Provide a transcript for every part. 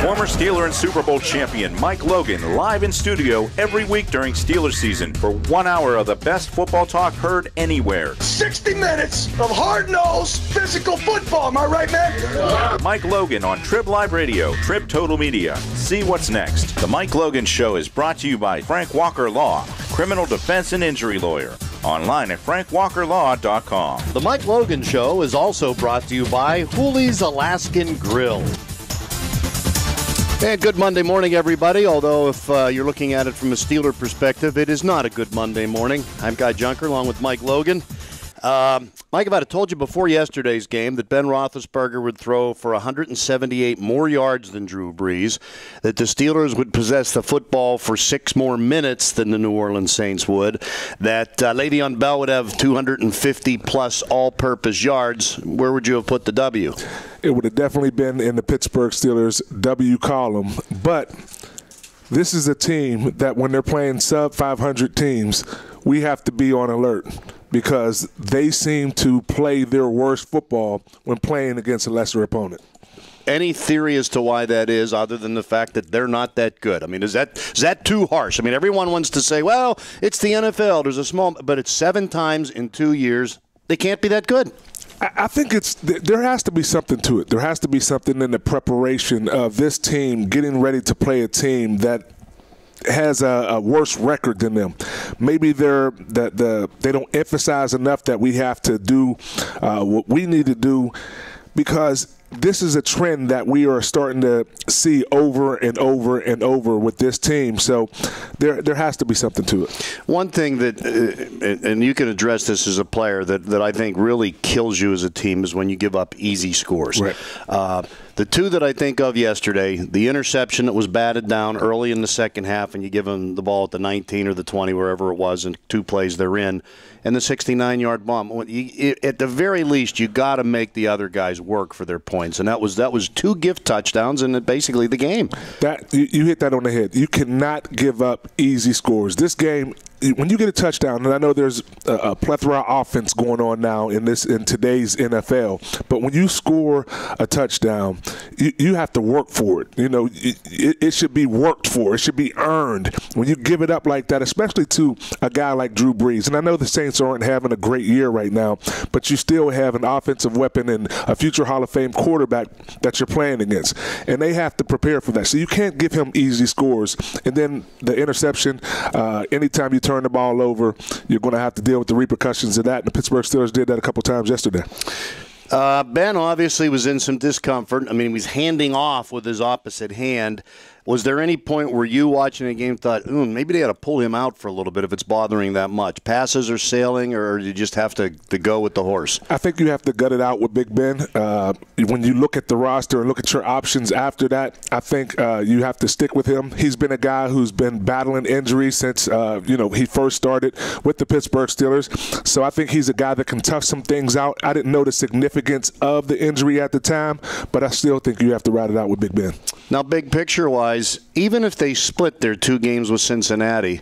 Former Steeler and Super Bowl champion Mike Logan live in studio every week during Steelers season for 1 hour of the best football talk heard anywhere. 60 minutes of hard-nosed physical football. Am I right, man? Mike Logan on TribLIVE Radio, Trib Total Media. See what's next. The Mike Logan Show is brought to you by Frank Walker Law, criminal defense and injury lawyer. Online at frankwalkerlaw.com. The Mike Logan Show is also brought to you by WHOLEY'S Alaskan Grill. And good Monday morning, everybody. Although if you're looking at it from a Steeler perspective, it is not a good Monday morning. I'm Guy Junker along with Mike Logan. Mike, if I'd have told you before yesterday's game that Ben Roethlisberger would throw for 178 more yards than Drew Brees, that the Steelers would possess the football for 6 more minutes than the New Orleans Saints would, that Le'Veon Bell would have 250-plus all-purpose yards, where would you have put the W? It would have definitely been in the Pittsburgh Steelers W column. But this is a team that when they're playing sub-500 teams, we have to be on alert, because they seem to play their worst football when playing against a lesser opponent. Any theory as to why that is, other than the fact that they're not that good? I mean, is that too harsh? I mean, everyone wants to say, well, it's the NFL. There's a small, but it's 7 times in 2 years. They can't be that good. I think there has to be something to it. There has to be something in the preparation of this team getting ready to play a team that has a worse record than them. Maybe they don't emphasize enough that we have to do what we need to do, because this is a trend that we are starting to see over and over and over with this team. So there has to be something to it. One thing that, and you can address this as a player, that I think really kills you as a team is when you give up easy scores. Right. The 2 that I think of yesterday, the interception that was batted down early in the second half, and you give them the ball at the 19 or the 20, wherever it was, and 2 plays they're in, and the 69-yard bomb. At the very least, you got to make the other guys work for their points, and that was 2 gift touchdowns and basically the game. That you hit that on the head. You cannot give up easy scores. This game, when you get a touchdown, and I know there's a plethora of offense going on now in today's NFL, but when you score a touchdown, you have to work for it. You know, it should be worked for. It should be earned. When you give it up like that, especially to a guy like Drew Brees, and I know the Saints aren't having a great year right now, but you still have an offensive weapon and a future Hall of Fame quarterback that you're playing against, and they have to prepare for that. So you can't give him easy scores. And then the interception, anytime you turn the ball over, you're going to have to deal with the repercussions of that. And the Pittsburgh Steelers did that a couple times yesterday. Ben obviously was in some discomfort. I mean, he was handing off with his opposite hand. Was there any point where you watching a game thought, maybe they ought to pull him out for a little bit if it's bothering that much? Passes are sailing, or you just have to go with the horse? I think you have to gut it out with Big Ben. When you look at the roster and look at your options after that, I think you have to stick with him. He's been a guy who's been battling injuries since he first started with the Pittsburgh Steelers. So I think he's a guy that can tough some things out. I didn't know the significance of the injury at the time, but I still think you have to ride it out with Big Ben. Now, big picture-wise, even if they split their 2 games with Cincinnati,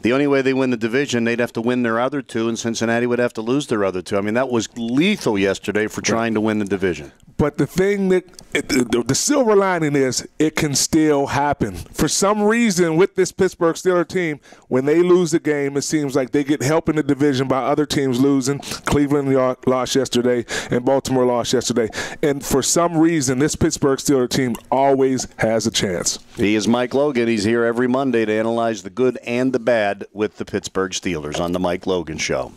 the only way they win the division, they'd have to win their other 2, and Cincinnati would have to lose their other 2. I mean, that was lethal yesterday for trying to win the division. But the thing the silver lining is it can still happen. For some reason, with this Pittsburgh Steelers team, when they lose a game, it seems like they get help in the division by other teams losing. Cleveland lost yesterday, and Baltimore lost yesterday. And for some reason, this Pittsburgh Steelers team always has a chance. He is Mike Logan. He's here every Monday to analyze the good and the bad with the Pittsburgh Steelers on the Mike Logan Show.